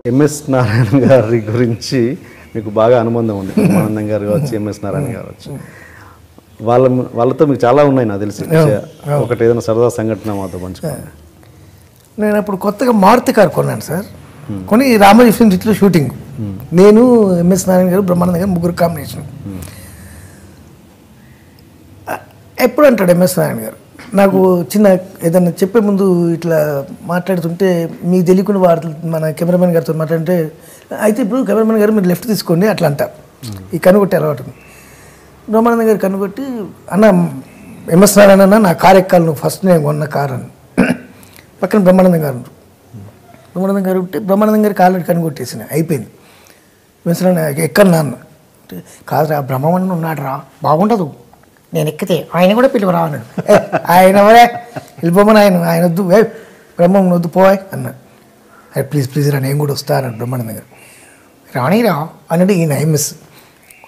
MS Narayana గారి గురించి మీకు బాగా అనుబంధం ఉంది. బ్రహ్మానందం గారు కావచ్చు, ఎంఎస్ నారాయణ కావచ్చు, వాళ్ళతో మీకు చాలా ఉన్నాయి నాకు తెలిసి. ఒకటి ఏదైనా సరదా సంఘటన మాతో పంచుకోండి. నేను అప్పుడు కొత్తగా మారుతి కారు కొన్నాను సార్. కొని రామోజీ ఫిల్మ్ సిటీలో షూటింగ్, నేను ఎంఎస్ నారాయణ గారు బ్రహ్మానందం గారు ముగ్గురు కాంబినేషన్. ఎప్పుడు అంటాడు ఎంఎస్ నారాయణ గారు, నాకు చిన్న ఏదన్నా చెప్పే ముందు ఇట్లా మాట్లాడుతుంటే మీకు తెలియకుండా వాడు మన కెమెరామెన్ గారితో మాట్లాడితే, అయితే ఇప్పుడు కెమెరామెన్ గారు మీరు లెఫ్ట్ తీసుకోండి అట్లా అంటారు. ఈ కనుగొట్టి అలవాటు. బ్రహ్మానందం గారు కనుగొట్టి, అన్న ఎంఎస్ నారాయణ అన్న నా కారు ఎక్కాలి నువ్వు, ఫస్ట్ నేను కొన్న కారు అని. పక్కన బ్రహ్మానందం గారు ఉంటే బ్రహ్మానందం గారికి ఆల్రెడీ కనుగొట్టేసిన అయిపోయింది. ఎంఎస్ నారాయణ ఎక్కడ నాన్న అంటే, కాదురా బ్రహ్మానందం ఉన్నాడు రా, బాగుండదు నేను ఎక్కితే, ఆయన కూడా పిలువరా అన్నాడు. ఆయన ఎవరే వెళ్ళిపోమని, ఆయన వద్దు, బ్రహ్మం వద్దు పోయ్ అన్నా. అరే ప్లీజ్ రా నేను కూడా వస్తా అన్నాడు బ్రహ్మానందం గారు. రాణిరా అన్నాడు ఈయన ఎంఎస్.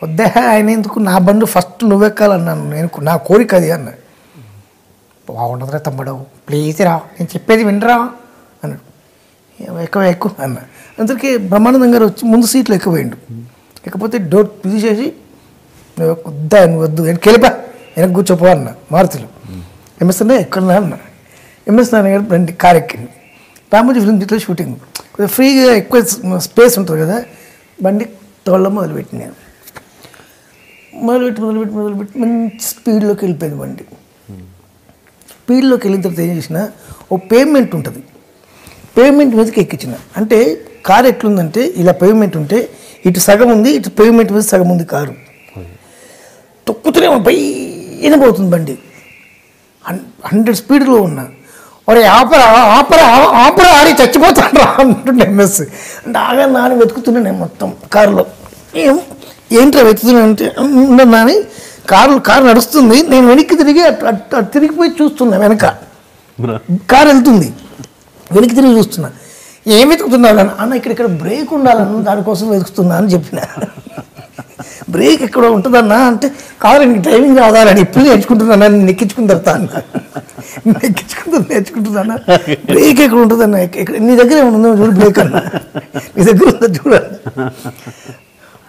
వద్దా ఆయన ఎందుకు, నా బండు ఫస్ట్ నువ్వెక్కాలన్నాను, నేను నా కోరిక అది అన్నా. బాగుండదురా తమ్ముడు ప్లీజ్ రా, నేను చెప్పేది వినరా అన్నాడు. ఎక్కువ అన్న. అందరికీ బ్రహ్మానందం గారు వచ్చి ముందు సీట్లు ఎక్కువైండు. ఇకపోతే డోర్ తీసేసి, నువ్వు వద్దు వెనకెళ్ళిపా, వెనక్కి కూర్చోపో అన్న. మారుతులు ఎంఎస్ అన్న ఎక్కడన్నా అన్న. ఎంఎస్ నారాయణ గారు బండి కారు ఎక్కింది. రామోజీ ఫిల్మ్ సిటీలో షూటింగ్, కొంచెం ఫ్రీగా ఎక్కువ స్పేస్ ఉంటుంది కదా, బండి తోళ్ళ మొదలుపెట్టి నేను మొదలుపెట్టి మంచి స్పీడ్లోకి వెళ్ళిపోయింది బండి. స్పీడ్లోకి వెళ్ళిన తర్వాత ఏం చేసిన, ఓ పేమెంట్ ఉంటుంది, పేమెంట్ మీదకి ఎక్కించిన. అంటే కారు ఎట్లుందంటే ఇలా పేమెంట్ ఉంటే ఇటు సగం ఉంది, ఇటు పేమెంట్ మీద సగం ఉంది కారు. తొక్కుతూనే పైన పోతుంది బండి, 100 స్పీడ్లో ఉన్నా. ఒరే ఆపరా ఆడి చచ్చిపోతాను రా అంటుండే ఎంఎస్. బాగా నాని వెతుకుతున్నా నేను మొత్తం కారులో. ఏంట్రా వెతుకుతున్నా అంటే నాని కారు నడుస్తుంది, నేను వెనక్కి తిరిగి తిరిగిపోయి చూస్తున్నా, వెనక కారు వెళ్తుంది, వెనక్కి తిరిగి చూస్తున్నా. ఏం వెతుకుతున్నాను అన్న, ఇక్కడ బ్రేక్ ఉండాలన్న దానికోసం వెతుకుతున్నా అని చెప్పిన. బ్రేక్ ఎక్కడ ఉంటుందన్నా అంటే, కారు నీకు డ్రైవింగ్ రాదాలని ఇప్పుడు నేర్చుకుంటున్నా, నేను ఎక్కించుకుని తరుతా అన్న. నేర్చుకుంటున్నా, బ్రేక్ ఎక్కడ ఉంటుందన్న, నీ దగ్గర ఏమన్నా చూడు బ్రేక్ అన్న, నీ దగ్గర ఉందా చూడాలి.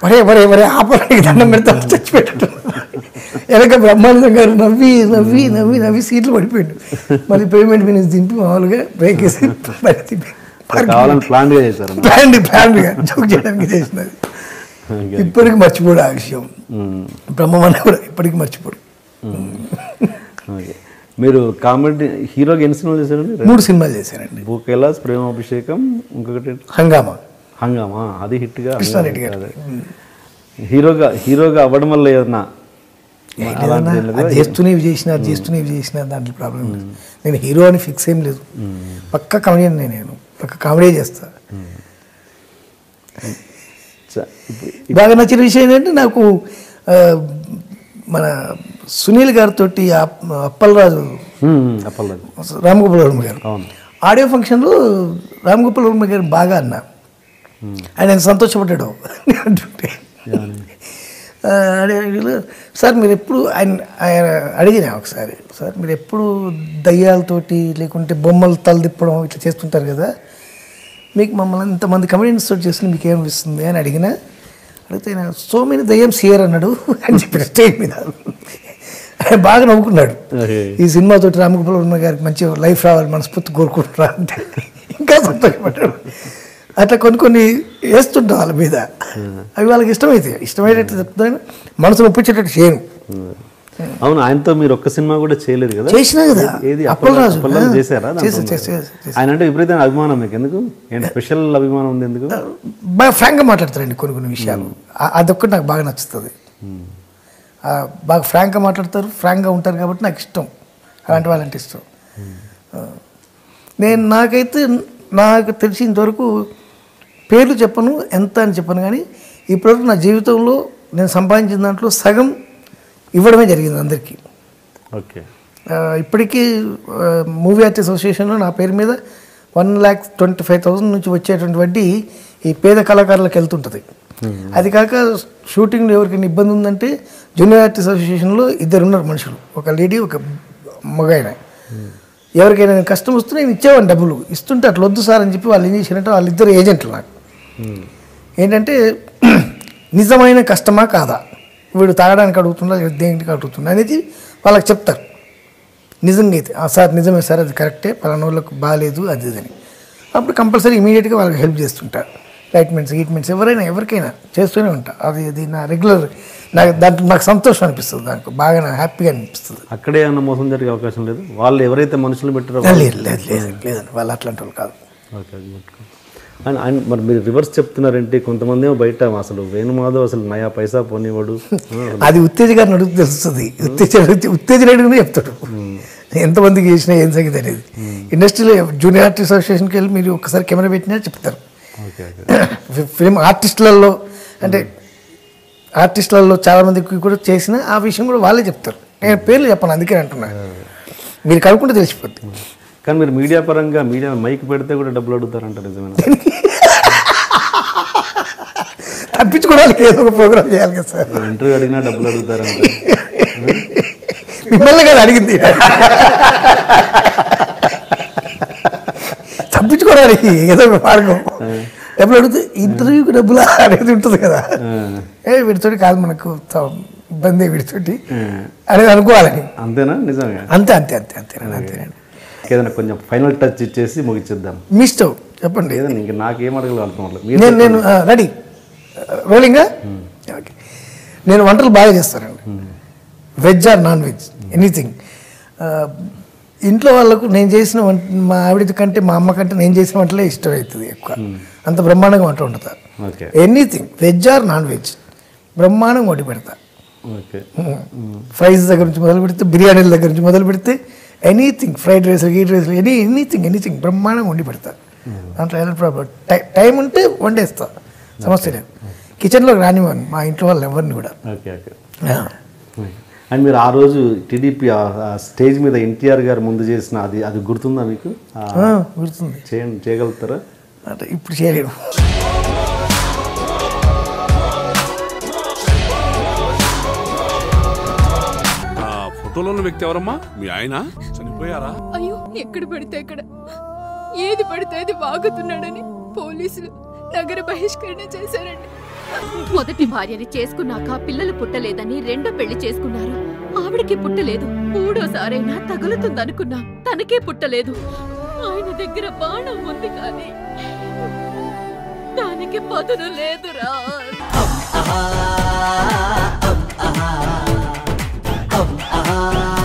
వరే ఆపడానికి దండం పెడతా చచ్చిపెట్టు. వెనక బ్రహ్మానందం గారు నవ్వి సీట్లు పడిపోయాడు. మళ్ళీ పేమెంట్ మీన్స్ దింపి మామూలుగా బ్రేక్ వేసి ప్లాన్గా జోక్ చేయడానికి చేసినది. ఇప్పటికి మర్చిపోడు ఆ విషయం. బ్రహ్మమన్న కూడా ఇప్పటికి మర్చిపోడు. మీరు కామెడీ హీరోగా ఎన్ని సినిమాలు చేశారండి? 3 సినిమాలు చేశానండి. భూకైలాస్, ప్రేమాభిషేకం, ఇంకొకటి హంగామా. అది హిట్గా. కృష్ణారెడ్డి గారు హీరోగా అవ్వడం వల్ల ఏదన్నా చేస్తూనే చేసిన దాంట్లో ప్రాబ్లం లేదు. నేను హీరో అని ఫిక్స్ ఏం లేదు, పక్క కామెడియన్. నేను పక్క కామెడీ చేస్తా. బాగా నచ్చిన విషయం ఏంటంటే, నాకు మన సునీల్ గారితో అప్పలరాజు రామగోపాల్ వర్మ గారు ఆడియో ఫంక్షన్లో రామగోపాల్ వర్మ గారు బాగా అన్నా, ఆయన సంతోషపడ్డాడు అంటుంటే. సార్ మీరు ఎప్పుడు ఆయన అడిగినా ఒకసారి, సార్ మీరు ఎప్పుడు దయ్యాలతోటి లేకుంటే బొమ్మలు తలదిప్పడం ఇట్లా చేస్తుంటారు కదా, మీకు మమ్మల్ని ఇంతమంది కమెడియన్స్ తోటి చేస్తుంది మీకు ఏమనిపిస్తుంది అని అడిగితే ఆయన సో మెనీ దయ్యంస్ హియర్ అన్నాడు అని చెప్పిన స్టేజ్ మీద. ఆయన బాగా నవ్వుకున్నాడు. ఈ సినిమాతోటి రామగోపాల్ వర్మ గారికి మంచి లైఫ్ రావాలి మనస్ఫూర్తి కోరుకుంటున్నా అంటే ఇంకా సంతోషపడ్డాడు. అట్లా కొన్ని వేస్తుంటాం వాళ్ళ మీద, అవి వాళ్ళకి ఇష్టమయ్యేటట్టు చెప్తాను, మనసును ఒప్పించేటట్టు చేయను. అవును, ఆయనతో మీరు ఒక్క సినిమా కూడా చేయలేదు కదా? చేసినా కదా, అప్పలరాజు చేశారా? ఆయన అంటే విపరీతమైన అభిమానం మీకు ఎందుకు? స్పెషల్ అభిమానం ఉంది ఎందుకు? బాగా ఫ్రాంక్గా మాట్లాడతారండి కొన్ని విషయాలు, అదొక్కటి నాకు బాగా నచ్చుతుంది. బాగా ఫ్రాంక్గా మాట్లాడతారు, ఫ్రాంక్గా ఉంటారు కాబట్టి నాకు ఇష్టం, అలాంటి వాళ్ళంటే ఇష్టం. నాకు తెలిసినంతవరకు పేర్లు చెప్పను, ఎంత అని చెప్పను, కానీ ఇప్పటివరకు నా జీవితంలో నేను సంపాదించిన దాంట్లో సగం ఇవ్వడమే జరిగింది అందరికీ. ఓకే. ఇప్పటికీ మూవీ ఆర్టిస్ట్ అసోసియేషన్లో నా పేరు మీద 1,25,000 నుంచి వచ్చేటువంటి వడ్డీ ఈ పేద కళాకారులకు వెళ్తుంటుంది. అది కాక షూటింగ్లో ఎవరికైనా ఇబ్బంది ఉందంటే జూనియర్ ఆర్టిస్ట్ అసోసియేషన్లో 2 ఉన్నారు మనుషులు, ఒక లేడీ ఒక మగాయన. ఎవరికైనా కష్టం వస్తే నేను ఇచ్చేవాడిని, డబ్బులు ఇస్తుంటే అట్లా వద్దు సార్ అని చెప్పి వాళ్ళు ఏం చేశారంటే వాళ్ళిద్దరు ఏజెంట్లు నాకు. ఏంటంటే నిజమైన కష్టమా కాదా, వీడు తాగడానికి అడుగుతుందా దేనికి అడుగుతుందా అనేది వాళ్ళకి చెప్తారు. నిజంగా అయితే సార్ నిజమే సార్, అది కరెక్టే, పలానా వాళ్ళకు బాగాలేదు అది అని, అప్పుడు కంపల్సరీ ఇమీడియట్గా వాళ్ళకి హెల్ప్ చేస్తుంటారు. ట్రీట్మెంట్స్ ఎవరికైనా చేస్తూనే ఉంటా. అది నా రెగ్యులర్, దాంట్లో నాకు సంతోషం అనిపిస్తుంది, దానికి బాగా నాకు హ్యాపీగా అనిపిస్తుంది. అక్కడే ఏమన్నా మోసం జరిగే అవకాశం లేదు? వాళ్ళు ఎవరైతే మనుషులు పెట్టారో లేదండి, వాళ్ళు అట్లాంటి వాళ్ళు కాదు. ఓకే. అండ్ మరి మీరు రివర్స్ చెప్తున్నారంటే కొంతమంది ఏమో బయట అసలు వేణుమాధవ్ అసలు నయా పైసా పోనివాడు, అది ఉత్తేజ గారిని అడుగు తెలుస్తుంది. ఉత్తేజ అడుగునే చెప్తాడు ఎంతమందికి చేసినా ఏం సంగతి అనేది. ఇండస్ట్రీలో జూనియర్ ఆర్టిస్ట్ అసోసియేషన్కి వెళ్ళి మీరు ఒక్కసారి కెమెరా పెట్టినా చెప్తారు. ఫిల్మ్ ఆర్టిస్టులలో అంటే ఆర్టిస్టులలో చాలామందికి కూడా చేసిన ఆ విషయం కూడా వాళ్ళే చెప్తారు. నేను పేర్లు చెప్పను, అందుకే అంటున్నా, మీరు కనుక్కుంటే తెలిసిపోద్ది. కానీ మీరు మీడియా పరంగా మీడియా మైక్ పెడితే కూడా డబ్బులు అడుగుతారంట, నిజమేనా? తప్పించుకోవడానికి ఏదో ఒక ప్రోగ్రామ్ చేయాలి కదా సార్. ఇంటర్వ్యూ అడిగినా డబ్బులు అడుగుతారంట. మిమ్మల్ని కదా అడిగింది, తప్పించుకోవడానికి ఏదో ఒక మార్గం. డబ్బులు అడిగితే ఇంటర్వ్యూకి డబ్బులు అనేది ఉంటుంది కదా, వీడితోటి కాదు మనకు ఇబ్బంది వీడితోటి అనేది అనుకోవాలని. అంతేనా? నిజంగా అంతేనండి. ఏదైనా కొంచెం ఫైనల్ టచ్ ఇచ్చేసి ముగిచ్చేద్దాం. మీ ఇష్టం చెప్పండి. ఏదైనా ఇంక నాకేం అడగలుగుతున్నాను. నేను రెడీ రోలింగా. ఓకే, నేను వంటలు బాగా చేస్తానండి, veg or non veg anything. ఇంట్లో వాళ్ళకు నేను చేసిన వంట మా ఆవిడ కంటే మా అమ్మ కంటే నేను చేసిన వంటలే ఇష్టం అవుతుంది ఎక్కువ. అంత బ్రహ్మాండంగా వంట వండుతా. Anything veg or non veg బ్రహ్మాండంగా వండి పెడతా. ఫ్రైస్ దగ్గర నుంచి మొదలు పెడితే, బిర్యానీల దగ్గర నుంచి మొదలు పెడితే ఎనీథింగ్, ఫ్రైడ్ రైస్ గీడ్ రైస్ ఎనీథింగ్ బ్రహ్మాండంగా వండి పెడతా. దాంట్లో ఏదైనా ప్రాబ్లం టైం ఉంటే వండేస్తా, సమస్య లేదు. కిచెన్లోకి రానివ్వను మా ఇంట్లో వాళ్ళు ఎవరిని కూడా. అండ్ మీరు ఆ రోజు టీడీపీ స్టేజ్ మీద ఎన్టీఆర్ గారు ముందు చేసిన అది గుర్తుందా మీకు? గుర్తుంది. చేయగలుగుతారా? అంటే ఇప్పుడు చేయలేము. ఫోటోలో ఉన్న వ్యక్తి ఎవరమ్మా? మీ ఆయన చనిపోయారా? అయ్యో, ఎక్కడ పడితే అక్కడ ఏది పడితే అది వాగుతున్నాడని పోలీసులు నగర బహిష్కరణ చేశారండి. మొదటి భార్యని చేసుకున్నాక పిల్లలు పుట్టలేదని రెండో పెళ్లి చేసుకున్నారు. ఆవిడకి పుట్టలేదు. మూడోసారైనా తగులుతుందనుకున్నా, తనకే పుట్టలేదు. ఆయన దగ్గర బాణం ఉంది కానీ దానికి పదును లేదురా. ah